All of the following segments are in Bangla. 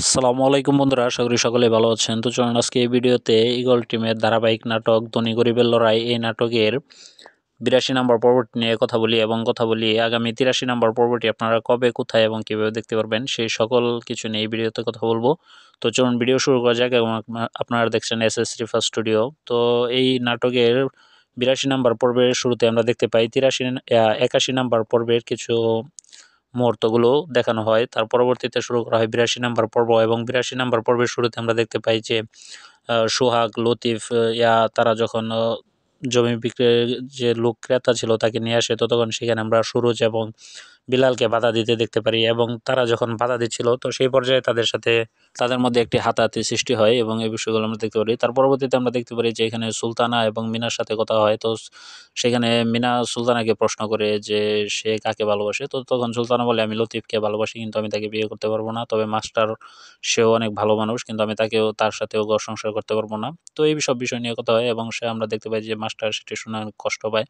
আসসালামু আলাইকুম বন্ধুরা, আশা করি সকলে ভালো আছেন। তো চলুন আজকে এই ভিডিওতে ঈগল টিমের ধারাবাহিক নাটক ধনী গরিবের লড়াই এই নাটকের 82 নম্বর পর্বটি নিয়ে কথা বলি এবং কথা বলি আগামী 83 নম্বর পর্বটি আপনারা কবে, কোথায় এবং কীভাবে দেখতে পারবেন সেই সকল কিছু নিয়ে এই ভিডিওতে কথা বলবো। তো চলুন ভিডিও শুরু করা যাক এবং আপনারা দেখছেন SS রিফা স্টুডিও। তো এই নাটকের 82 নম্বর পর্বের শুরুতে আমরা দেখতে পাই 81 নম্বর পর্বের কিছু মুহূর্তগুলো দেখানো হয়। তার পরবর্তীতে শুরু করা হয় 82 নম্বর পর্ব এবং 82 নম্বর পর্বের শুরুতে আমরা দেখতে পাই যে সোহাগ, লতিফ তারা যখন জমি বিক্রির যে লোক ক্রেতা ছিল তাকে নিয়ে আসে, তো তখন সেখানে আমরা সুরজ এবং বিলালকে বাধা দিতে দেখতে পারি এবং তারা যখন বাধা দিচ্ছিল তো সেই পর্যায়ে তাদের মধ্যে একটি হাতাহাতি সৃষ্টি হয় এবং এই বিষয়গুলো আমরা দেখতে পারি। তার পরবর্তীতে আমরা দেখতে পারি যে এখানে সুলতানা এবং মিনার সাথে কথা হয়। তো সেখানে মিনা সুলতানাকে প্রশ্ন করে যে সে কাকে ভালোবাসে। তো তখন সুলতানা বলে, আমি লতিফকে ভালোবাসি, কিন্তু আমি তাকে বিয়ে করতে পারবো না। তবে মাস্টার, সেও অনেক ভালো মানুষ, কিন্তু আমি তার সাথেও ঘর সংসার করতে পারবো না। তো এই সব বিষয় নিয়ে কথা হয় এবং আমরা দেখতে পাই যে মাস্টার সেটি শুনে অনেক কষ্ট পায়।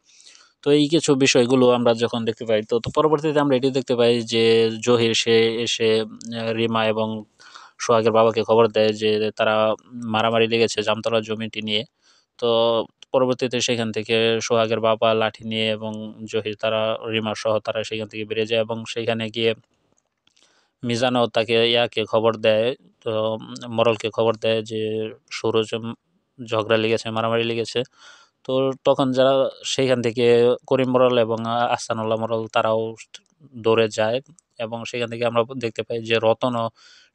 তো এই কিছু বিষয়গুলো আমরা যখন দেখতে পাই তো পরবর্তীতে আমরা এটি দেখতে পাই যে জহির সে এসে রিমা এবং সোহাগের বাবাকে খবর দেয় যে তারা মারামারি লেগেছে জামতলা জমিটি নিয়ে। তো পরবর্তীতে সেখান থেকে সোহাগের বাবা লাঠি নিয়ে এবং জহির তারা রিমা সহ তারা সেখান থেকে বেরিয়ে যায় এবং সেখানে গিয়ে মিজানও তাকে খবর দেয়। তো মরলকে খবর দেয় যে সুরজ ঝগড়া লেগেছে, মারামারি লেগেছে। তো তখন যারা সেইখান থেকে করিম মরল এবং আহসানুল্লাহ মরল তারাও দৌড়ে যায় এবং সেখান থেকে আমরা দেখতে পাই যে রতনও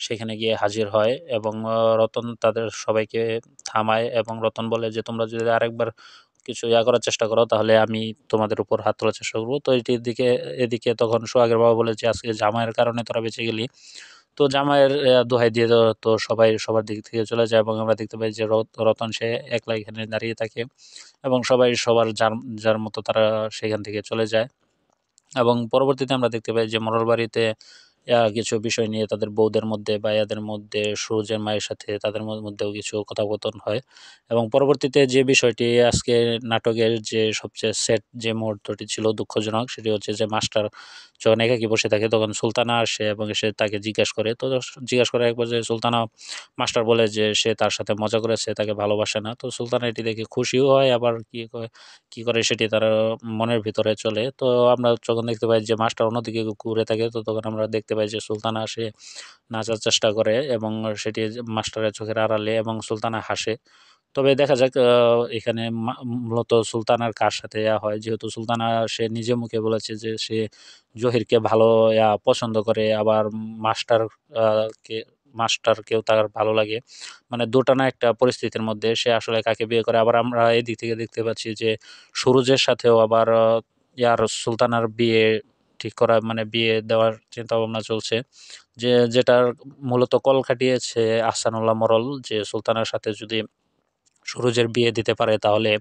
সেখানে গিয়ে হাজির হয় এবং রতন তাদের সবাইকে থামায় এবং রতন বলে যে তোমরা যদি আরেকবার কিছু করার চেষ্টা করো তাহলে আমি তোমাদের উপর হাত তোলার চেষ্টা করবো। তো এদিকে তখন সোহাগের বাবা বলে যে আজকে জামাইয়ের কারণে তোরা বেঁচে গেলি। তো জামাইয়ের দোহাই দিয়ে তো সবাই সবার দিক থেকে চলে যায় এবং আমরা দেখতে পাই যে রতন সে একলা এখানে দাঁড়িয়ে থাকে এবং সবাই সবার যার যার মতো তারা সেখান থেকে চলে যায় এবং পরবর্তীতে আমরা দেখতে পাই যে মোড়ল বাড়িতে কিছু বিষয় নিয়ে তাদের বউদের মধ্যে বা এদের মধ্যে সুরজের মায়ের সাথে তাদের মধ্যেও কিছু কথোপকথন হয় এবং পরবর্তীতে যে বিষয়টি আজকে নাটকের যে সবচেয়ে সেট যে মুহূর্তটি ছিল দুঃখজনক, সেটি হচ্ছে যে মাস্টার যখন একাকী বসে থাকে তখন সুলতানা আসে এবং এসে তাকে জিজ্ঞাসা করে। তো জিজ্ঞাসা করে একবার যে সুলতানা, মাস্টার বলে যে সে তার সাথে মজা করেছে, তাকে ভালোবাসে না। তো সুলতানা এটি দেখে খুশিও হয়, আবার কি করে সেটি তার মনের ভিতরে চলে। তো আমরা যখন দেখতে পাই যে মাস্টার অন্যদিকে ঘুরে থাকে তো তখন আমরা দেখতে পাই যে সুলতানা সে নাচার চেষ্টা করে এবং সেটি মাস্টারের চোখের আড়ালে এবং সুলতানা হাসে। তবে দেখা যাক এখানে মূলত সুলতানার কার সাথে হয়, যেহেতু সুলতানা সে নিজে মুখে বলেছে যে সে জহিরকে ভালো পছন্দ করে, আবার মাস্টার কে মাস্টারকেও তার ভালো লাগে। মানে দোটানা একটা পরিস্থিতির মধ্যে সে আসলে কাকে বিয়ে করে। আবার আমরা এদিক থেকে দেখতে পাচ্ছি যে সুরজের সাথেও আবার সুলতানার বিয়ে ঠিক করা, মানে বিয়ে দেওয়ার চিন্তা ভাবনা চলছে, যেটার মূলত কল খাটিয়েছে আহসানুল্লাহ মরল, যে সুলতানার সাথে যদি সুরজের বিয়ে দিতে পারে তাহলে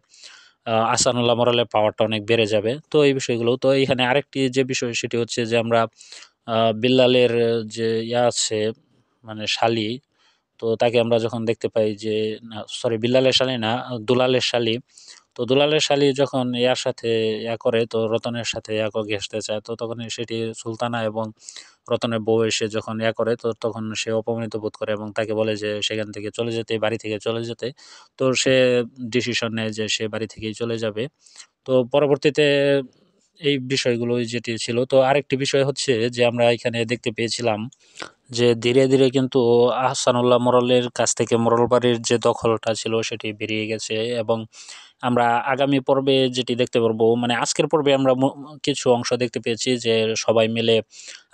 আহসানুল্লাহ মরলের পাওয়ারটা অনেক বেড়ে যাবে। তো এই বিষয়গুলো, তো এখানে আরেকটি যে বিষয় সেটি হচ্ছে যে আমরা বিল্লালের যে আছে, মানে শালি, তো তাকে আমরা যখন দেখতে পাই যে, না সরি, বিল্লালের শালি না, দুলালের শালি। তো দুলালের শালি যখন সাথে করে, তো রতনের সাথে ঘেঁষতে চায়, তো তখন সেটি সুলতানা এবং রতনের বউ এসে যখন করে, তো তখন সে অপমানিত বোধ করে এবং তাকে বলে যে সেখান থেকে চলে যেতে, বাড়ি থেকে চলে যেতে। তো সে ডিসিশন নেয় যে সে বাড়ি থেকেই চলে যাবে। তো পরবর্তীতে এই বিষয়গুলো যেটি ছিল, তো আরেকটি বিষয় হচ্ছে যে আমরা এখানে দেখতে পেয়েছিলাম যে ধীরে ধীরে কিন্তু আহসানুল্লাহ মোড়লের কাছ থেকে মোড়ল বাড়ির যে দখলটা ছিল সেটি বেরিয়ে গেছে এবং আমরা আগামী পর্বে যেটি দেখতে পারবো, মানে আজকের পর্বে আমরা কিছু অংশ দেখতে পেয়েছি যে সবাই মিলে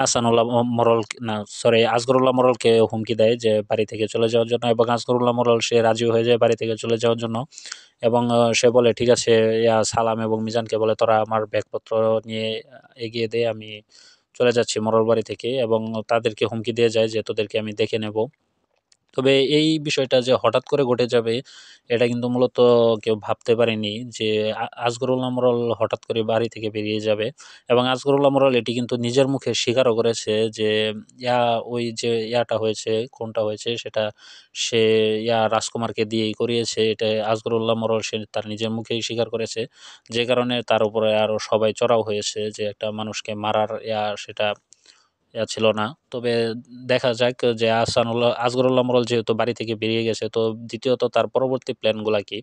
আহসানুল্লাহ মোড়ল, না সরি, আসগরুল্লাহ মোড়লকে হুমকি দেয় যে বাড়ি থেকে চলে যাওয়ার জন্য এবং আসগরুল্লাহ মোড়ল সে রাজি হয়ে যায় বাড়ি থেকে চলে যাওয়ার জন্য এবং সে বলে ঠিক আছে, সালাম এবং মিজানকে বলে তোরা আমার ব্যাগপত্র নিয়ে এগিয়ে দে, আমি চলে যাচ্ছি মোড়ল বাড়ি থেকে, এবং তাদেরকে হুমকি দিয়ে যায় যে তোদেরকে আমি দেখে নেব। তবে এই বিষয়টা যে হঠাৎ করে ঘটে যাবে এটা কিন্তু মূলত কেউ ভাবতে পারেনি যে আসগরুল্লাহ মোড়ল হঠাৎ করে বাড়ি থেকে বেরিয়ে যাবে এবং আসগরুল্লাহ মোড়ল এটি কিন্তু নিজের মুখে স্বীকারও করেছে যে ইয়া ওই যে হয়েছে, কোনটা হয়েছে সেটা সে রাজকুমারকে দিয়েই করিয়েছে, এটা আসগরুল্লাহ মোড়ল সে তার নিজের মুখেই স্বীকার করেছে। যে কারণে তার উপরে আরো সবাই চড়াও হয়েছে যে একটা মানুষকে মারার সেটা ছিল না। তবে দেখা যাক যে আসগরুল্লাহ মোড়ল যেহেতু বাড়ি থেকে বেরিয়ে গেছে, তো দ্বিতীয়ত তার পরবর্তী প্ল্যানগুলা কি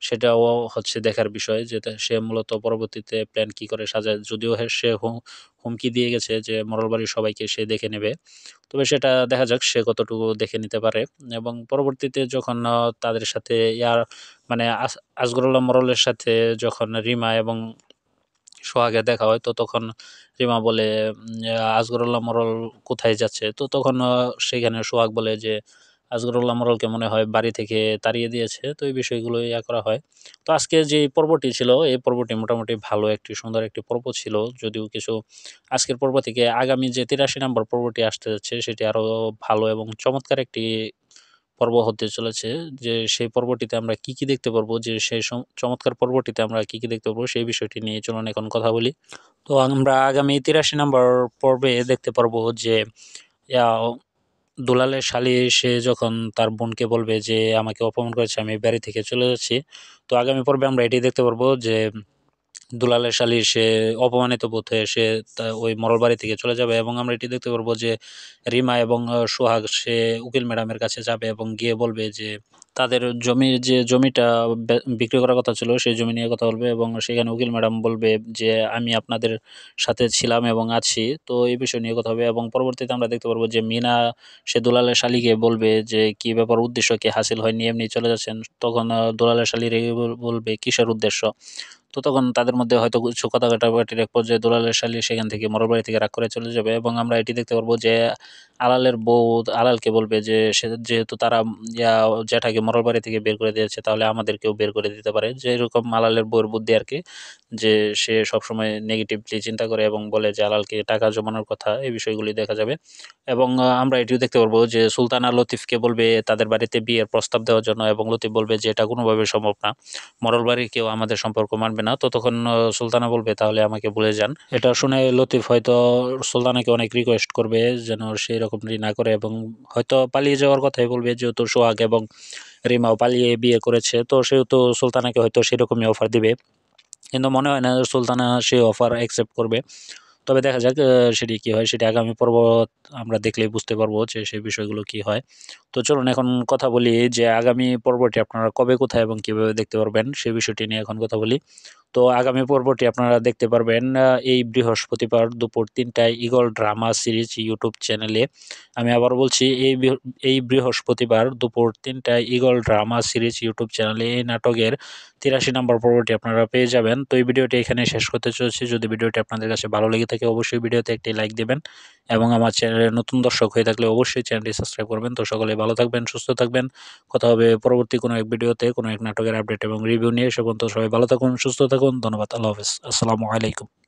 সেটাও হচ্ছে দেখার বিষয়, যে সে মূলত পরবর্তীতে প্ল্যান কি করে সাজায়। যদিও সে হুমকি দিয়ে গেছে যে মোড়ল বাড়ির সবাইকে সে দেখে নেবে, তবে সেটা দেখা যাক সে কতটুকু দেখে নিতে পারে। এবং পরবর্তীতে যখন তাদের সাথে ইয়ার মানে আসগরুল্লাহ মোড়লের সাথে যখন রিমা এবং সোহাগের দেখা হয়, তো তখন রিমা বলে আসগরুল্লাহ মোড়ল কোথায় যাচ্ছে, তো তখন সেখানে সোহাগ বলে যে আসগরুল্লাহ মোড়লকে মনে হয় বাড়ি থেকে তাড়িয়ে দিয়েছে। তো এই বিষয়গুলো ইয়া করা হয়। তো আজকে যে পর্বটি ছিল, এই পর্বটি মোটামুটি ভালো একটি সুন্দর একটি পর্ব ছিল, যদিও কিছু আজকের পর্ব থেকে আগামী যে 83 নম্বর পর্বটি আসতে যাচ্ছে সেটি আরো ভালো এবং চমৎকার একটি পর্ব হতে চলেছে। যে সেই পর্বটিতে আমরা কি কি দেখতে পারবো, যে সেই চমৎকার পর্বটিতে আমরা কি কি দেখতে পারবো সেই বিষয়টি নিয়ে চলুন এখন কথা বলি। তো আমরা আগামী 83 নম্বর পর্বে দেখতে পারবো যে ইয়া, দুলালের শালি সে যখন তার বোনকে বলবে যে আমাকে অপমান করেছে, আমি বাড়ি থেকে চলে যাচ্ছি। তো আগামী পর্বে আমরা এটাই দেখতে পারবো যে দুলালের শালি সে অপমানিত বোধ হয়ে সে ওই মরল বাড়ি থেকে চলে যাবে, এবং আমরা এটি দেখতে পারবো যে রিমা এবং সোহাগ সে উকিল ম্যাডামের কাছে যাবে এবং গিয়ে বলবে যে তাদের জমির যে জমিটা বিক্রি করার কথা ছিল সেই জমি নিয়ে কথা বলবে, এবং সেখানে উকিল ম্যাডাম বলবে যে আমি আপনাদের সাথে ছিলাম এবং আছি, তো এই বিষয় নিয়ে কথা হবে। এবং পরবর্তীতে আমরা দেখতে পারবো যে মিনা সে দুলালের শালিকে বলবে যে কি ব্যাপার, উদ্দেশ্য কি হাসিল হয়নি এমনি চলে যাচ্ছেন। তখন দুলালের শালি রেগে বলবে কিসের উদ্দেশ্য। তো তখন তাদের মধ্যে হয়তো কিছু কথা কাটাকাটির এক পর্যায়ে দুলালের শালী সেখান থেকে মোড়ল বাড়ি থেকে রাগ করে চলে যাবে, এবং আমরা এটি দেখতে পারবো যে আলালের বউ আলালকে বলবে যে সে যেহেতু তারা জ্যাঠাকে মোড়ল বাড়ি থেকে বের করে দিয়েছে, তাহলে আমাদেরকেও বের করে দিতে পারে। যে এরকম আলালের বউয়ের বুদ্ধি আর কি, যে সে সবসময় নেগেটিভলি চিন্তা করে এবং বলে যে আলালকে টাকা জমানোর কথা, এই বিষয়গুলি দেখা যাবে। এবং আমরা এটিও দেখতে পারবো যে সুলতানা লতিফকে বলবে তাদের বাড়িতে বিয়ের প্রস্তাব দেওয়ার জন্য, এবং লতিফ বলবে যে এটা কোনোভাবে সম্ভব না, মোড়ল বাড়ির কেউ আমাদের সম্পর্ক মানবে না। তো তখন সুলতানা বলবে তাহলে আমাকে ভুলে যান। এটা শুনে লতিফ হয়তো সুলতানাকে অনেক রিকোয়েস্ট করবে যেন সেই রকমটি না করে, এবং হয়তো পালিয়ে যাওয়ার কথাই বলবে, যেহেতু সোহাগ এবং রিমাও পালিয়ে বিয়ে করেছে, তো সেহেতু সুলতানাকে হয়তো সেরকমই অফার দিবে। কিন্তু মনে হয় না সুলতানা সেই অফার অ্যাকসেপ্ট করবে। তবে দেখা যাক সেটি কি হয়, সেটি আগামী পর্ব আমরা দেখলেই বুঝতে পারবো যে সেই বিষয়গুলো কি হয়। তো চলুন এখন কথা বলি যে আগামী পর্বটি আপনারা কবে, কোথায় এবং কিভাবে দেখতে পারবেন সেই বিষয়টি নিয়ে এখন কথা বলি। তো আগামী পর্বটি আপনারা দেখতে পারবেন এই বৃহস্পতিবার দুপুর ৩টায় ঈগল ড্রামা সিরিজ ইউটিউব চ্যানেলে। আমি আবার বলছি, এই বৃহস্পতিবার দুপুর ৩টায় ঈগল ড্রামা সিরিজ ইউটিউব চ্যানেলে এই নাটকের ৮৩ নম্বর পর্বটি আপনারা পেয়ে যাবেন। তো এই ভিডিওটি এখানে শেষ করতে চলেছি। যদি ভিডিওটি আপনাদের কাছে ভালো লেগে থাকে অবশ্যই ভিডিওতে একটি লাইক দেবেন, এবং আমার চ্যানেলে নতুন দর্শক হয়ে থাকলে অবশ্যই চ্যানেলটি সাবস্ক্রাইব করবেন। তো সকলে ভালো থাকবেন, সুস্থ থাকবেন। কথা হবে পরবর্তী কোনো এক ভিডিওতে কোনো এক নাটকের আপডেট এবং রিভিউ নিয়ে। সে পর্যন্ত সবাই ভালো থাকুন, সুস্থ থাকুন। ধন্যবাদ। আল্লাহ হাফেজ। আসসালামু আলাইকুম।